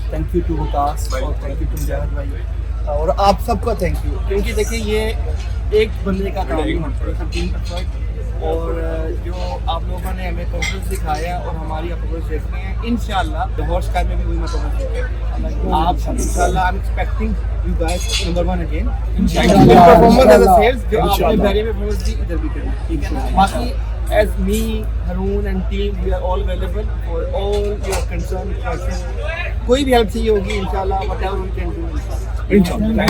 Thank you to विकास और thank you to मुजाहिद भाई और आप सबका थैंक यू, क्योंकि देखिए ये एक बंदे का काम नहीं होता, सब टीम एफर्ट। और जो आप लोगों ने हमें परफॉर्मेंस दिखाया और हमारी परफॉर्मेंस देख रहे हैं, इंशाल्लाह लाहौर स्काई में भी वही परफॉर्मेंस देखेंगे आप इंशाल्लाह। I am expecting you guys number 1 again इंशाल्लाह। परफॉर्मेंस एज अ सेल्स जो आपने बैरियर में परफॉर्मेंस दी इधर भी करें, ठीक है ना। बाकी as me, Haroon and team, we are all available for all your concern, questions. कोई भी हेल्प चाहिए होगी इंशाल्लाह, whatever we can do इंशाल्लाह।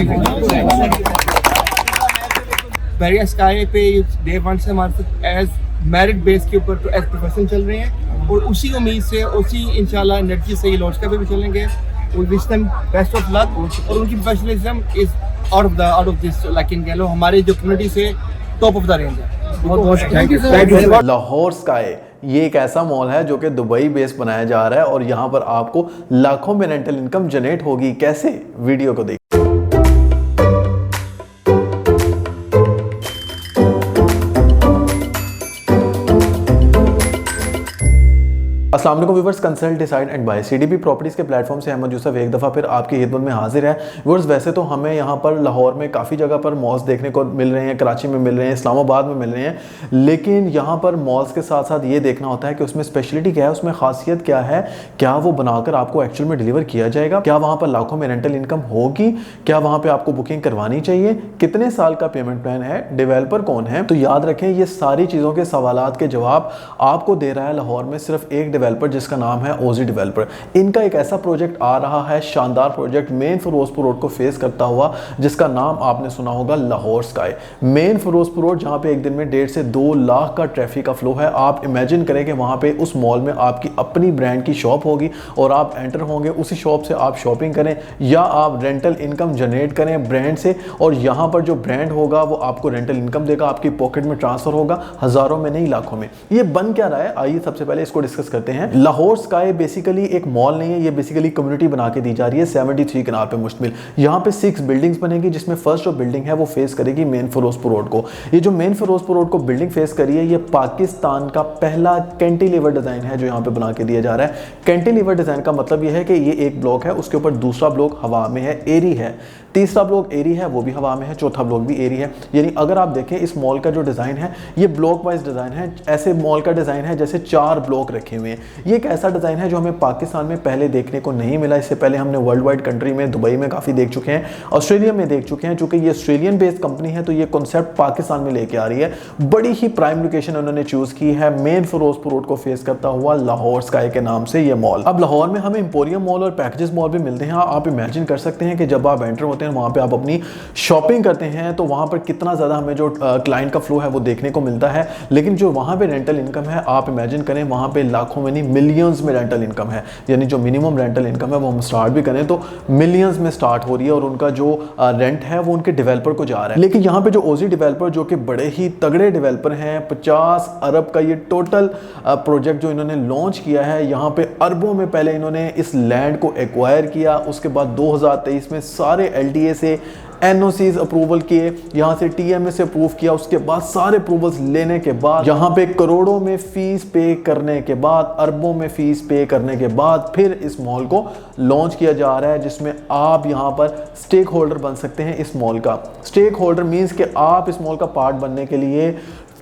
बैरियर स्काई पे डे 1 से हमारे साथ एज मेरिट बेस के ऊपर तो एज प्रोफेशनल चल रहे हैं और उसी उम्मीद से उसी इंशाल्लाह एनर्जी से ये लॉन्च का भी चलेंगे। We wish them best of luck और उनकी professionalism is out of this, लेकिन कह लो हमारी जो कम्युनिटी से टॉप ऑफ द रेंज है। बहुत थैंक यू। लाहौर स्काई ये एक ऐसा मॉल है जो कि दुबई बेस बनाया जा रहा है और यहाँ पर आपको लाखों में रेंटल इनकम जनरेट होगी। कैसे, वीडियो को देखिए। अस्सलाम वालेकुम viewers, consult decide and by CDP properties के प्लेटफॉर्म से अहमद यूसुफ एक दफ़ा फिर आपकी खिदमत में हाजिर है। व्यूअर्स, वैसे तो हमें यहाँ पर लाहौर में काफ़ी जगह पर मॉल्स देखने को मिल रहे हैं, कराची में मिल रहे हैं, इस्लामाबाद में मिल रहे हैं, लेकिन यहाँ पर मॉल्स के साथ साथ ये देखना होता है कि उसमें स्पेशलिटी क्या है, उसमें खासियत क्या है, क्या वो बनाकर आपको एक्चुअल में डिलीवर किया जाएगा, क्या वहाँ पर लाखों में रेंटल इनकम होगी, क्या वहाँ पर आपको बुकिंग करवानी चाहिए, कितने साल का पेमेंट प्लान है, डेवलपर कौन है। तो याद रखें, ये सारी चीज़ों के सवालात के जवाब आपको दे रहा है लाहौर में सिर्फ एक डेवलपर जिसका नाम है ओजी डेवलपर। इनका एक ऐसा प्रोजेक्ट आ रहा है, शानदार प्रोजेक्ट मेन फिरोजपुर रोड को फेस करता हुआ, जिसका नाम आपने सुना होगा Lahore sky. Main Firozpur road जहां पे एक दिन में 1.5 से 2 लाख का ट्रैफिक का फ्लो है। आप इमेजिन करें कि वहां पे उस मॉल में आपकी अपनी ब्रांड की शॉप होगी और आप एंटर होंगे, उसी शॉप से आप शॉपिंग करें या आप रेंटल इनकम जनरेट करें ब्रांड से, और यहां पर जो ब्रांड होगा वो आपको रेंटल इनकम देगा, आपकी पॉकेट में ट्रांसफर होगा, हजारों में नहीं लाखों में। ये बन क्या रहा है, आइए सबसे पहले इसको डिस्कस करते हैं। लाहौर स्काई बेसिकली एक मॉल नहीं है, ये बेसिकली कम्युनिटी बना के दी जा रही है 73 कनाल पे मुश्तमिल। यहाँ पे 6 बिल्डिंग्स बनेगी, जिसमें फर्स्ट जो बिल्डिंग है वो फेस करेगी मेन फिरोजपुर रोड को। ये जो मेन फिरोजपुर रोड को बिल्डिंग फेस करी है, ये पाकिस्तान का पहला कैंटिलीवर डिजाइन है जो यहाँ पे बना के दिया जा रहा है। कैंटिलीवर डिजाइन का मतलब ये है कि ये एक ब्लॉक है, उसके ऊपर दूसरा ब्लॉक हवा में है, एरी है, तीसरा ब्लॉक एरी है, वो भी हवा में है, चौथा ब्लॉक भी एरी है। यानी अगर आप देखें इस मॉल का जो डिजाइन है, ये ब्लॉक वाइज डिजाइन है, ऐसे मॉल का डिजाइन है जैसे 4 ब्लॉक रखे हुए हैं। ये एक ऐसा डिजाइन है जो हमें पाकिस्तान में पहले देखने को नहीं मिला। इससे पहले हमने वर्ल्ड वाइड कंट्री में, दुबई में काफी देख चुके हैं, ऑस्ट्रेलिया में देख चुके हैं। चूंकि ये ऑस्ट्रेलियन बेस्ड कंपनी है तो ये कॉन्सेप्ट पाकिस्तान में लेके आ रही है। बड़ी ही प्राइम लोकेशन उन्होंने चूज की है, मेन फिरोजपुर रोड को फेस करता हुआ लाहौर स्काई के नाम से ये मॉल। अब लाहौर में हमें इंपोरियम मॉल और पैकेजेस मॉल भी मिलते हैं। आप इमेजिन कर सकते हैं कि जब आप एंटर होते हैं वहां पे आप अपनी शॉपिंग करते हैं तो वहां पर कितना ज्यादा हमें जो क्लाइंट का फ्लो है वो देखने को मिलता है, लेकिन जो वहां पे रेंटल इनकम है आप इमेजिन करें वहां पे लाखों में नहीं मिलियंस में रेंटल इनकम है। यानी जो मिनिमम रेंटल इनकम है वो हम स्टार्ट भी करें तो मिलियंस में स्टार्ट हो रही है और उनका जो रेंट है वो उनके डेवलपर को जा रहा है। लेकिन यहाँ पे जो ओजी डेवलपर जो कि बड़े ही तगड़े डेवलपर हैं, 50 अरब का ये टोटल प्रोजेक्ट जो इन्होंने लॉन्च किया है, यहाँ पे अरबों में पहले इन्होंने इस लैंड को एक्वायर किया, उसके बाद 2023 में सारे LDA से NOCs अप्रूवल किए, यहाँ से TMA से अप्रूव किया, उसके बाद सारे अप्रूवल्स लेने के बाद यहाँ पे करोड़ों में फीस पे करने के बाद, अरबों में फीस पे करने के बाद फिर इस मॉल को लॉन्च किया जा रहा है, जिसमें आप यहाँ पर स्टेक होल्डर बन सकते हैं इस मॉल का। स्टेक होल्डर मीन्स कि आप इस मॉल का पार्ट बनने के लिए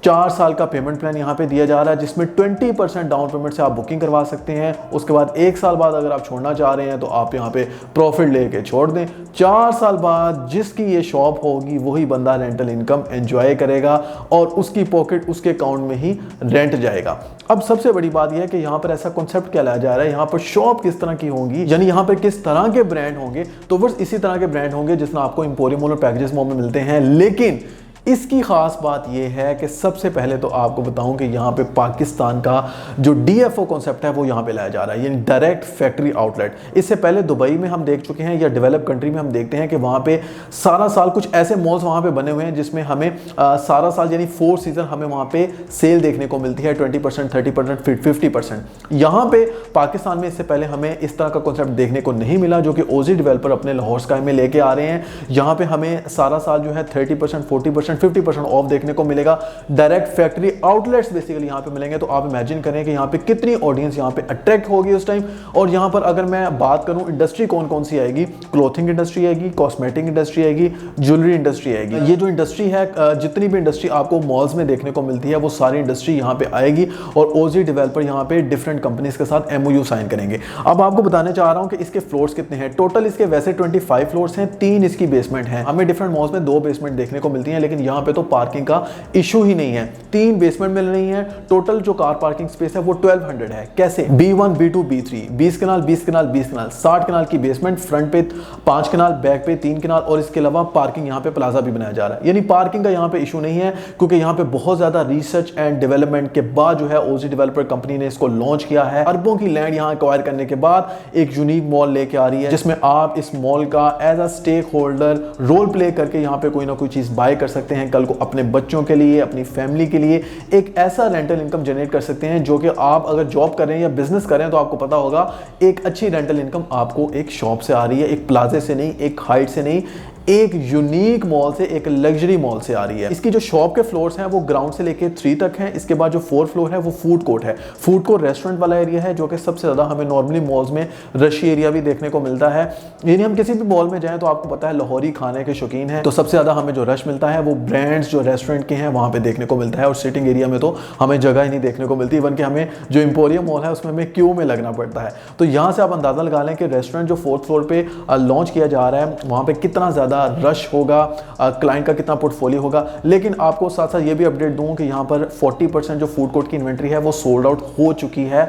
4 साल का पेमेंट प्लान यहाँ पे दिया जा रहा है, जिसमें 20% डाउन पेमेंट से आप बुकिंग करवा सकते हैं। उसके बाद 1 साल बाद अगर आप छोड़ना चाह रहे हैं तो आप यहाँ पे प्रॉफिट लेके छोड़ दें। 4 साल बाद जिसकी ये शॉप होगी वही बंदा रेंटल इनकम एंजॉय करेगा और उसकी पॉकेट उसके अकाउंट में ही रेंट जाएगा। अब सबसे बड़ी बात यह है कि यहाँ पर ऐसा कॉन्सेप्ट क्या लाया जा रहा है, यहाँ पर शॉप किस तरह की होंगी, यानी यहाँ पर किस तरह के ब्रांड होंगे, तो बस इसी तरह के ब्रांड होंगे जिसमें आपको इंपोरियम मॉल और पैकेजेस मॉल में मिलते हैं। लेकिन इसकी खास बात यह है कि सबसे पहले तो आपको बताऊं कि यहाँ पे पाकिस्तान का जो DFO कॉन्सेप्ट है वो यहाँ पे लाया जा रहा है, यानी डायरेक्ट फैक्ट्री आउटलेट। इससे पहले दुबई में हम देख चुके हैं या डेवलप कंट्री में हम देखते हैं कि वहाँ पे सारा साल कुछ ऐसे मॉल्स वहाँ पे बने हुए हैं जिसमें हमें सारा साल यानी 4 सीजन हमें वहाँ पे सेल देखने को मिलती है 20%, 30%, 50%। यहाँ पे पाकिस्तान में इससे पहले हमें इस तरह का कॉन्सेप्ट देखने को नहीं मिला, जो कि ओजी डेवलपर अपने लाहौर स्काई में लेके आ रहे हैं। यहाँ पे हमें सारा साल जो है 30%, 40% 40% 50% ऑफ देखने को मिलेगा। डायरेक्ट फैक्ट्री आउटलेट्स बेसिकली यहाँ पे मिलेंगे। तो आप इमेजिन करें कि यहाँ पे कितनी ऑडियंस यहाँ पे अट्रैक्ट होगी उस टाइम। और यहाँ पर अगर मैं बात करूँ इंडस्ट्री कौन कौन सी आएगी, क्लोथिंग इंडस्ट्री आएगी, कॉस्मेटिक इंडस्ट्री आएगी, ज्वेलरी इंडस्ट्री आएगी। ये जो इंडस्ट्री है, जितनी भी इंडस्ट्री आपको मॉल्स में देखने को मिलती है वो सारी इंडस्ट्री यहाँ पे आएगी और ओजी डेवलपर यहाँ पे डिफरेंट कंपनीज के साथ एमओयू साइन करेंगे। अब आपको बताने चाह रहा हूँ कि इसके फ्लोर्स कितने हैं। टोटल इसके वैसे 25 फ्लोर्स हैं, 3 इसकी बेसमेंट हैं। हमें डिफरेंट मॉल्स में 2 बेसमेंट देखने को मिलती हैं, लेकिन यहाँ पे तो पार्किंग का इशू ही नहीं है। 3 बेसमेंट मिल रही हैं। टोटल जो कार पार्किंग स्पेस है वो 1200 है। कैसे? B1 B2 B3 20 कनाल 20 कनाल 20 कनाल 60 कनाल की बेसमेंट, फ्रंट पे 5 कनाल, बैक पे 3 कनाल और इसके अलावा पार्किंग यहाँ पे प्लाजा भी बनाया जा रहा है। यानी पार्किंग का यहाँ पे इशू नहीं है, क्योंकि यहाँ पे बहुत ज्यादा रिसर्च एंड डेवलपमेंट के बाद जो है ओजी डेवलपर कंपनी ने इसको लॉन्च किया है। अरबों की लैंड यहाँ एक्वायर करने के बाद एक यूनिक मॉल लेके आ रही है, जिसमें आप इस मॉल का as a stakeholder role play करके यहाँ पे कोई ना कोई चीज बाय कर सकते हैं। कल को अपने बच्चों के लिए, अपनी फैमिली के लिए एक ऐसा रेंटल इनकम जनरेट कर सकते हैं जो कि आप अगर जॉब कर रहे हैं या बिजनेस कर रहे हैं तो आपको पता होगा एक अच्छी रेंटल इनकम आपको एक शॉप से आ रही है, एक प्लाजे से नहीं, एक हाइट से नहीं, एक यूनिक मॉल से, एक लग्जरी मॉल से आ रही है। इसकी जो शॉप के फ्लोर्स हैं वो ग्राउंड से लेके 3 तक हैं। इसके बाद जो 4th फ्लोर है वो फूड कोर्ट है। फूड कोर्ट रेस्टोरेंट वाला एरिया है, जो कि सबसे ज्यादा हमें नॉर्मली मॉल्स में रशी एरिया भी देखने को मिलता है। यानी हम किसी भी मॉल में जाएं तो आपको पता है लाहौरी खाने के शौकीन है, तो सबसे ज्यादा हमें जो रश मिलता है वो ब्रांड्स जो रेस्टोरेंट के हैं वहां पे देखने को मिलता है। और सिटिंग एरिया में तो हमें जगह ही नहीं देखने को मिलती। इवन कि हमें जो एम्पोरियम मॉल है उसमें हमें क्यू में लगना पड़ता है। तो यहाँ से आप अंदाजा लगा लें कि रेस्टोरेंट जो 4th फ्लोर पे लॉन्च किया जा रहा है वहां पे कितना ज्यादा रश होगा, क्लाइंट का कितना पोर्टफोलियो होगा। लेकिन आपको साथ साथ ये भी अपडेट दूं कि यहाँ पर 40% जो फूड कोर्ट की इन्वेंट्री है वो सोल्ड आउट हो चुकी है।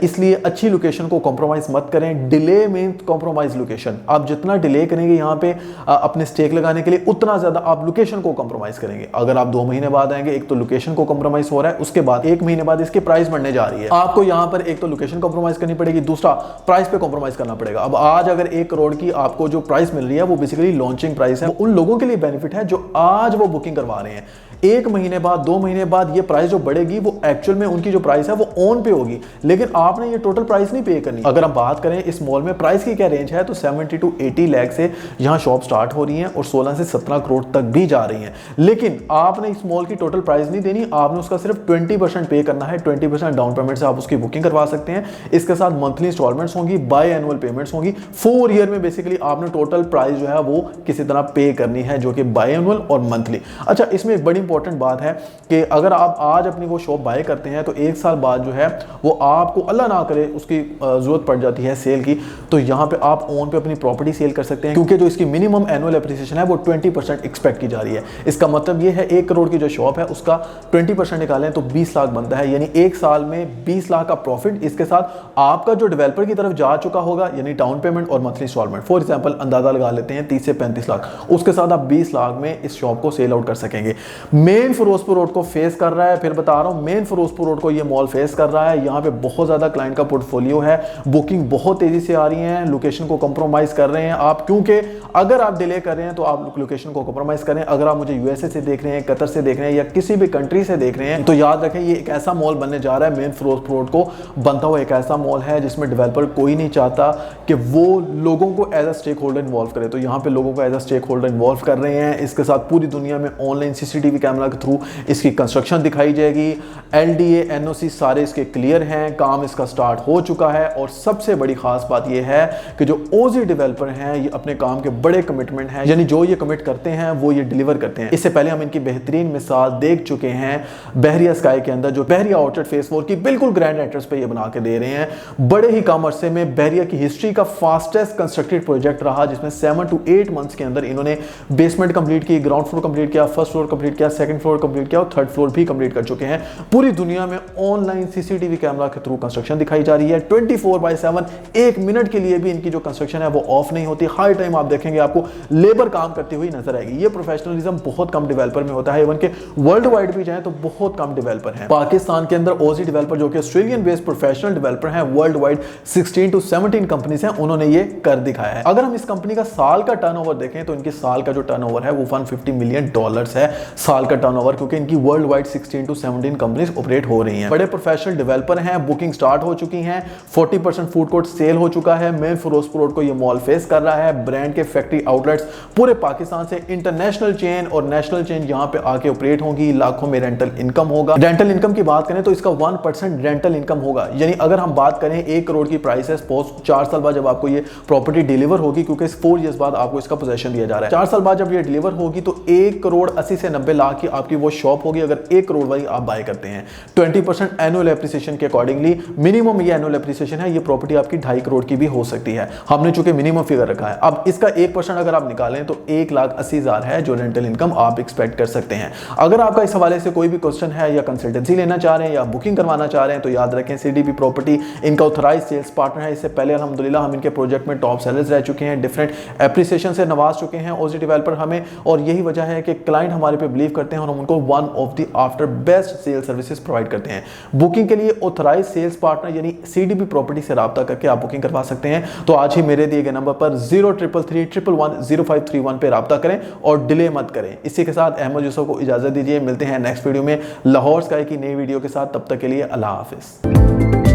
इसलिए अच्छी लोकेशन को कॉम्प्रोमाइज मत करें। डिले में कॉम्प्रोमाइज लोकेशन, आप जितना डिले करेंगे यहाँ पे अपने स्टेक लगाने के लिए, उतना ज्यादा आप लोकेशन को कॉम्प्रोमाइज करेंगे। अगर आप 2 महीने बाद आएंगे, एक तो लोकेशन को कॉम्प्रोमाइज हो रहा है, उसके बाद 1 महीने बाद इसकी प्राइस बढ़ने जा रही है। आपको यहाँ पर एक तो लोकेशन कॉम्प्रोमाइज करनी पड़ेगी, दूसरा प्राइस पे कॉम्प्रोमाइज करना पड़ेगा। अब आज अगर 1 करोड़ की आपको जो प्राइस मिल रही है वो बेसिकली लॉन्चिंग प्राइस है। उन लोगों के लिए बेनिफिट है जो आज वो बुकिंग करवा रहे हैं। 1 महीने बाद, 2 महीने बाद ये प्राइस जो बढ़ेगी वो एक्चुअल में उनकी जो प्राइस है वो ऑन पे होगी, लेकिन आपने ये टोटल प्राइस नहीं पे करनी। अगर हम बात करें इस मॉल में प्राइस की क्या रेंज है तो 70 to 80 लाख से यहाँ शॉप स्टार्ट हो रही है और 16 से 17 करोड़ तक भी जा रही है। लेकिन आपने इस मॉल की टोटल प्राइस नहीं देनी, आपने उसका सिर्फ 20% पे करना है। 20% डाउन पेमेंट से आप उसकी बुकिंग करवा सकते हैं। इसके साथ मंथली इंस्टॉलमेंट्स होंगी, बाय एनुअल पेमेंट्स होंगी। 4 ईयर में बेसिकली आपने टोटल प्राइस जो है वो किसी तरह पे करनी है, जो कि बाय एनुअल और मंथली। अच्छा, इसमें एक बड़ी इंपॉर्टेंट बात है कि अगर आप आज अपनी वो शॉप बाय करते हैं तो 1 साल बाद जो है वो आपको, अल्लाह ना करे, उसकी जरूरत पड़ जाती है सेल की, तो यहाँ पे आप ओन पे अपनी प्रॉपर्टी सेल कर सकते हैं, क्योंकि जो इसकी मिनिमम एनुअल एप्रिसिएशन है वो 20% एक्सपेक्ट की जा रही है। इसका मतलब ये है 1 करोड़ की जो शॉप है उसका 20% निकालें तो 20 लाख बनता है, यानी 1 साल में 20 लाख का प्रॉफिट। इसके साथ आपका जो डेवलपर की तरफ जा चुका होगा, यानी डाउन पेमेंट और मंथली इंस्टॉलमेंट, फॉर एग्जांपल अंदाजा लगा लेते हैं 30 से 35 लाख, उसके साथ आप 20 लाख में इस शॉप को सेल आउट कर सकेंगे। मेन फिरोजपुर रोड को फेस कर रहा है, फिर बता रहा हूं, मेन फिरोजपुर रोड को ये मॉल फेस कर रहा है। यहाँ पे बहुत ज्यादा क्लाइंट का पोर्टफोलियो है, बुकिंग बहुत तेजी से आ रही है, लोकेशन को कंप्रोमाइज कर रहे हैं आप, क्योंकि अगर आप डिले कर रहे हैं तो आप लोकेशन को कंप्रोमाइज करें। अगर आप मुझे यूएसए से देख रहे हैं, कतर से देख रहे हैं या किसी भी कंट्री से देख रहे हैं, तो याद रखें ये एक ऐसा मॉल बनने जा रहा है, मेन फिरोजपुर रोड को बनता हुआ एक ऐसा मॉल है जिसमें डेवलपर कोई नहीं चाहता कि वो लोगों को as a stakeholder involve करे। तो यहाँ पे लोगों को as a stakeholder involve कर रहे हैं। इसके साथ पूरी दुनिया में ऑनलाइन सीसीटीवी कैमरा के थ्रू इसकी कंस्ट्रक्शन दिखाई जाएगी। एलडीए एनओसी सारे इसके क्लियर हैं, काम इसका स्टार्ट हो चुका है। और सबसे बड़ी खास बात यह है कि जो ओजी डेवलपर हैं ये अपने काम के बड़े कमिटमेंट हैं, यानी जो ये कमिट करते हैं वो ये डिलीवर करते हैं। इससे पहले हम इनकी बेहतरीन मिसाल देख चुके हैं बहरिया स्काई के अंदर, जो बहरिया आउटलेट फेज 4 की बिल्कुल ग्रैंड एंट्रेंस पे ये बना के दे रहे हैं। बड़े ही कम अरसे में बहरिया की हिस्ट्री का फास्टेस्ट कंस्ट्रक्टेड प्रोजेक्ट रहा, जिसमें 7 to 8 मंथ्स के अंदर इन्होंने बेसमेंट कंप्लीट की, ग्राउंड फ्लोर कंप्लीट किया, फर्स्ट फ्लोर कंप्लीट किया, सेकंड फ्लोर कंप्लीट किया और थर्ड फ्लोर भी कंप्लीट कर चुके हैं। पूरी दुनिया में ऑनलाइन सीसीटीवी कैमरा के थ्रू कंस्ट्रक्शन दिखाई जा रही है 24/7। 1 मिनट के लिए भी इनकी जो कंस्ट्रक्शन है वो ऑफ नहीं होती। हर टाइम आप देखेंगे आपको लेबर काम करती हुई नजर आएगी। ये प्रोफेशनलिज्म बहुत कम डेवलपर में होता है, इवन के वर्ल्ड वाइड भी जाए तो बहुत कम डेवलपर हैं। पाकिस्तान के अंदर ओजी डेवलपर जो कि ऑस्ट्रेलियन बेस्ड प्रोफेशनल डेवलपर हैं, वर्ल्ड वाइड 16 to 17 कंपनीज हैं, उन्होंने ये कर दिखाया है। अगर हम इस कंपनी का साल का टर्नओवर देखें तो इनके साल का जो टर्नओवर है वो $150 मिलियन है साल साल का टर्नओवर, क्योंकि इनकी world wide 16 to 17 companies operate हो रही हैं। बड़े प्रोफेशनल डेवलपर हैं, बुकिंग स्टार्ट हो चुकी हैं, 40% फूड कोर्ट सेल हो चुका है। मेन फिरोजपुर रोड को ये मॉल फेस कर रहा है। ब्रांड के फैक्ट्री आउटलेट्स पूरे पाकिस्तान से इंटरनेशनल चेन और नेशनल चेन यहाँ पे आके ऑपरेट होंगी। लाखों में रेंटल इनकम होगा। रेंटल इनकम की बात करें तो इसका 1% रेंटल इनकम होगा, यानी अगर हम बात करें 1 करोड़ की प्राइस है, सपोज 4 साल बाद जब आपको ये प्रॉपर्टी डिलीवर होगी, क्योंकि 4 इयर्स बाद आपको इसका पोजेशन दिया जा रहा है, 4 साल बाद जब ये डिलीवर होगी तो 1 करोड़ 80 से 90 लाख की आपकी वो शॉप होगी अगर 1 करोड़ वाली आप बाय करते हैं। 20% एनुअल एप्रिसिएशन के अकॉर्डिंगली मिनिमम ये एनुअल एप्रिसिएशन है, ये प्रॉपर्टी आपकी 2.5 करोड़ की भी हो सकती है। हमने चूंकि मिनिमम फिगर रखा है। अब इसका 1% अगर आप निकालें तो 1,80,000 है जो रेंटल इनकम आप एक्सपेक्ट कर सकते हैं। अगर आपका इस हवाले से कोई भी क्वेश्चन है या कंसल्टेंसी लेना चाह रहे हैं या बुकिंग करवाना चाह रहे हैं तो याद रखें सीडीपी प्रॉपर्टी इनका ऑथराइज सेल्स पार्टनर है। इससे पहले अल्हम्दुलिल्लाह हम इनके प्रोजेक्ट में टॉप सेलर्स रह चुके हैं, डिफरेंट एप्रिसिएशन से नवाज चुके हैं ओजी डेवलपर हमें, और यही वजह है कि क्लाइंट हमारे पे बिलीव करते हैं और हम उनको one of the after best sale services provide करते हैं। बुकिंग के लिए ऑथराइज सेल्स पार्टनर यानी सीडीपी प्रॉपर्टी से राब्ता करके आप बुकिंग करवा सकते हैं। तो आज ही मेरे दिए गए नंबर पर 0333110531 पे राब्ता करें और डिले मत करें। इसी के साथ अहमद यूसुफ को इजाजत दीजिए। मिलते हैं नेक्स्ट वीडियो में लाहौर स्काई की नई वीडियो के साथ। तब तक के लिए अल्लाह हाफिज।